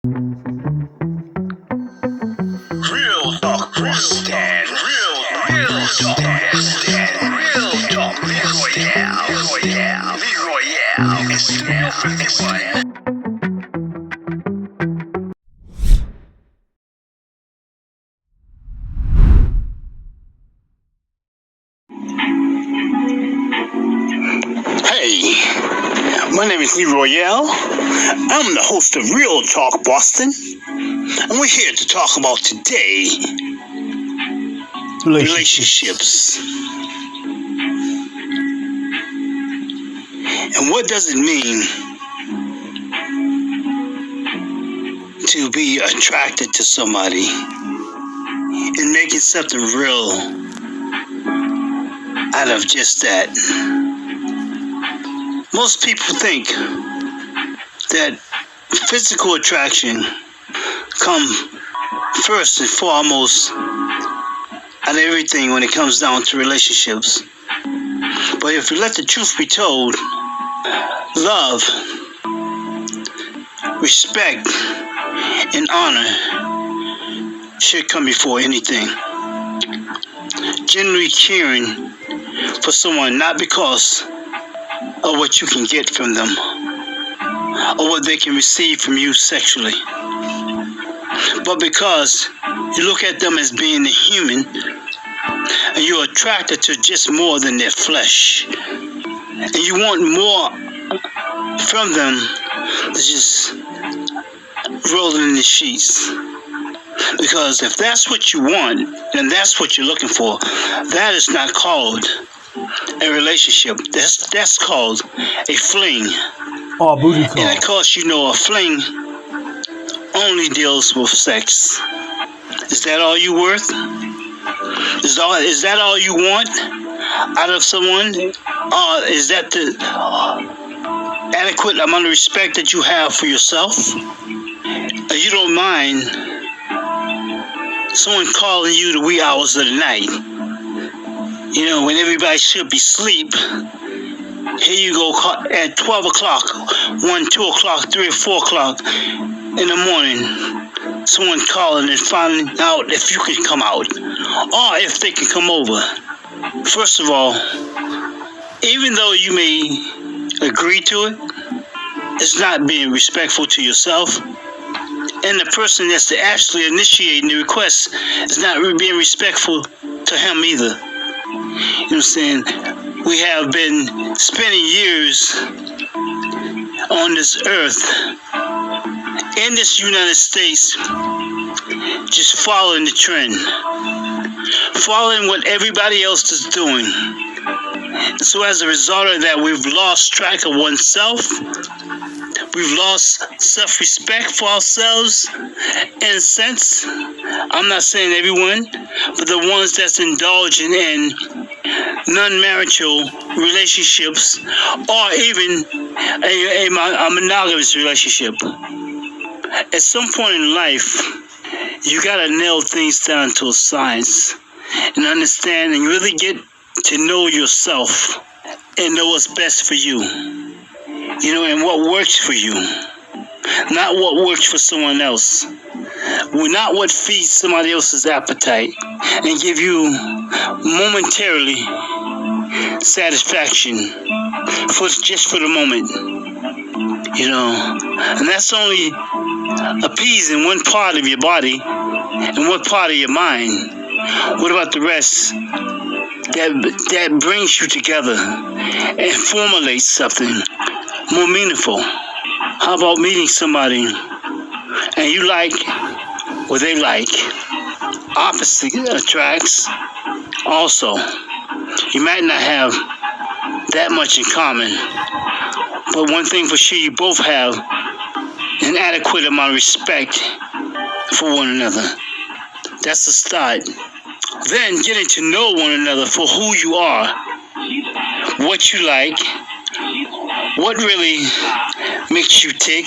Real talk, stand. Real talk, stand. Real talk, Leroyale. It's Studio 51. Hey, my name is Leroyale. I'm the host of Real Talk Boston, and we're here to talk about today relationships. And what does it mean to be attracted to somebody and making something real out of just that? Most people think that physical attraction comes first and foremost out of everything when it comes down to relationships. But if you let the truth be told, love, respect, and honor should come before anything. Genuinely caring for someone, not because of what you can get from them or what they can receive from you sexually, but because you look at them as being a human and you're attracted to just more than their flesh, and you want more from them than just rolling in the sheets. Because if that's what you want and that's what you're looking for, that is not called a relationship. That's called a fling. Oh, booty call. And of course, you know, a fling only deals with sex. Is that all you worth? Is that all you want out of someone? Is that the adequate amount of respect that you have for yourself? You don't mind someone calling you the wee hours of the night, you know, when everybody should be asleep. Here you go at 12 o'clock, 1, 2 o'clock, 3 or 4 o'clock in the morning, someone calling and finding out if you can come out or if they can come over. First of all, even though you may agree to it, it's not being respectful to yourself. And the person that's actually initiating the request is not being respectful to him either. You know what I'm saying? We have been spending years on this earth, in this United States, just following the trend, following what everybody else is doing. And so as a result of that, we've lost track of oneself. We've lost self-respect for ourselves, in a sense. I'm not saying everyone, but the ones that's indulging in non-marital relationships or even a monogamous relationship. At some point in life, you gotta nail things down to a science and understand and really get to know yourself and know what's best for you. You know, and what works for you, not what works for someone else. Not what feeds somebody else's appetite and give you momentarily satisfaction just for the moment. You know, and that's only appeasing one part of your body and one part of your mind. What about the rest? That brings you together and formulates something more meaningful. How about meeting somebody and you like what they like? Opposite attracts also. You might not have that much in common, but one thing for sure, you both have an adequate amount of respect for one another. That's the start. Then getting to know one another for who you are, what you like, what really makes you tick,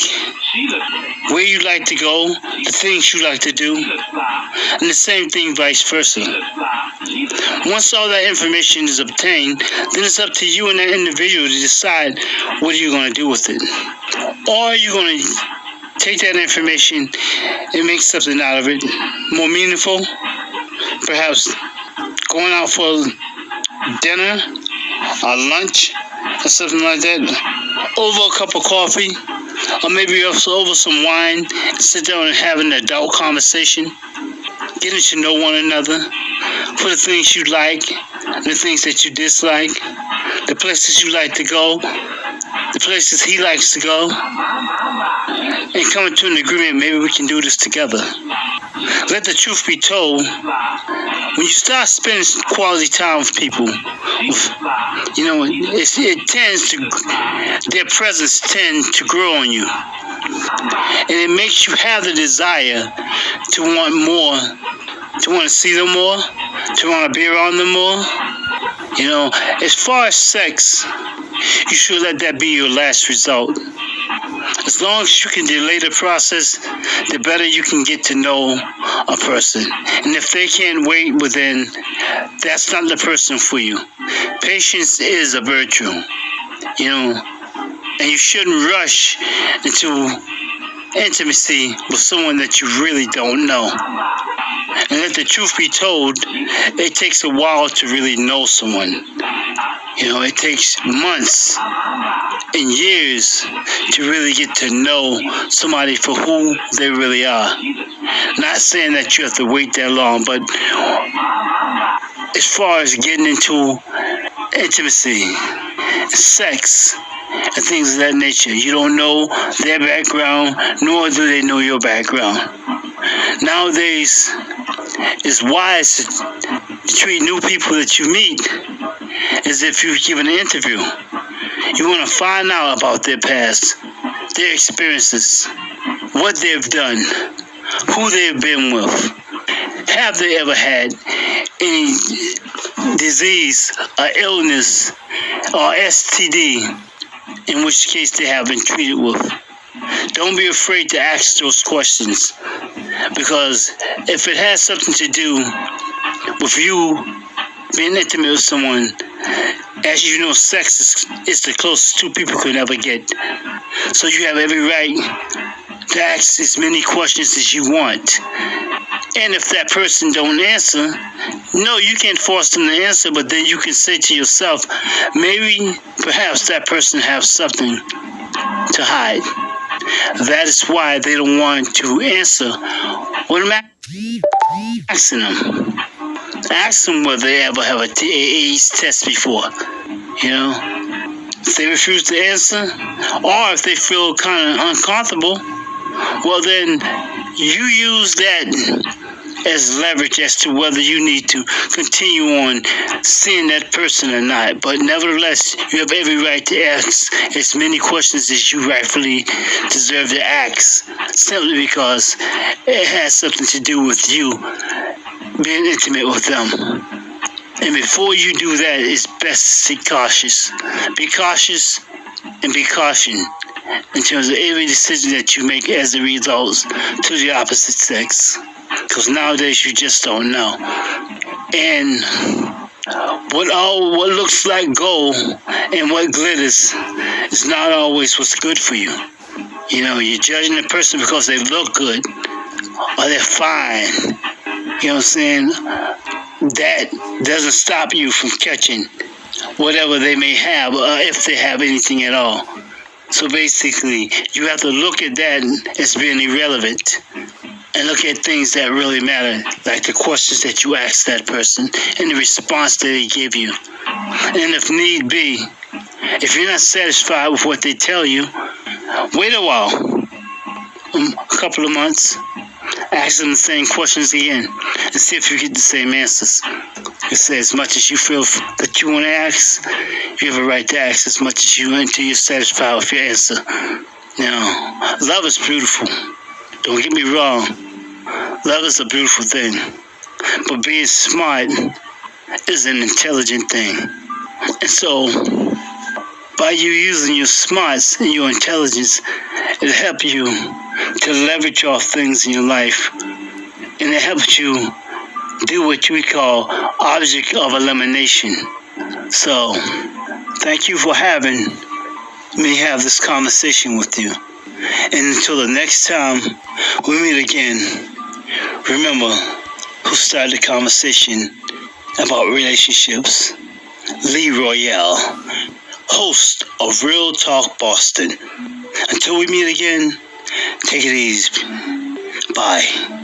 where you like to go, the things you like to do, and the same thing vice versa. Once all that information is obtained, then it's up to you and that individual to decide what are you going to do with it. Or are you going to Take that information and make something out of it. More meaningful. Perhaps going out for dinner or lunch or something like that. Over a cup of coffee. Or maybe also over some wine. Sit down and have an adult conversation. Getting to know one another. For the things you like. The things that you dislike. The places you like to go. The places he likes to go. And coming to an agreement, maybe we can do this together. Let the truth be told, when you start spending quality time with people, you know, it tends to, their presence tends to grow on you. And it makes you have the desire to want more, to want to see them more, to want to be around them more. You know, as far as sex, you should let that be your last result. As long as you can delay the process, the better you can get to know a person. And if they can't wait, well then, that's not the person for you. Patience is a virtue, you know, and you shouldn't rush into intimacy with someone that you really don't know. And let the truth be told, it takes a while to really know someone. You know, it takes months and years to really get to know somebody for who they really are. Not saying that you have to wait that long, but as far as getting into intimacy, sex, and things of that nature, you don't know their background, nor do they know your background. Nowadays, it's wise to treat new people that you meet as if you've given an interview. You want to find out about their past, their experiences, what they've done, who they've been with. Have they ever had any disease or illness or STD, in which case they have been treated with? Don't be afraid to ask those questions, because if it has something to do with you being intimate with someone, as you know, sex is the closest two people could ever get. So you have every right to ask as many questions as you want. And if that person don't answer, no, you can't force them to answer, but then you can say to yourself, maybe, perhaps that person has something to hide. That is why they don't want to answer. What am I asking them? Ask them whether they ever have a AIDS test before. You know, if they refuse to answer, or if they feel kind of uncomfortable, well then you use that as leverage as to whether you need to continue on seeing that person or not. But nevertheless, you have every right to ask as many questions as you rightfully deserve to ask, simply because it has something to do with you being intimate with them. And before you do that, it's best to be cautious. Be cautious and be cautioned in terms of every decision that you make as a result to the opposite sex. Because nowadays you just don't know. And what looks like gold and what glitters is not always what's good for you. You know, you're judging a person because they look good or they're fine. You know what I'm saying? That doesn't stop you from catching whatever they may have, if they have anything at all. So basically, you have to look at that as being irrelevant and look at things that really matter, like the questions that you ask that person and the response that they give you. And if need be, if you're not satisfied with what they tell you, wait a while, a couple of months, ask them the same questions again and see if you get the same answers. You say as much as you feel that you want to ask, you have a right to ask as much as you want until you're satisfied with your answer. Now, love is beautiful. Don't get me wrong. Love is a beautiful thing. But being smart is an intelligent thing. And so, by you using your smarts and your intelligence, it helps you to leverage off things in your life. And it helps you do what we call object of elimination. So, thank you for having me have this conversation with you. And until the next time we meet again, remember who started the conversation about relationships. Lee Royale, host of Real Talk Boston. Until we meet again, take it easy. Bye.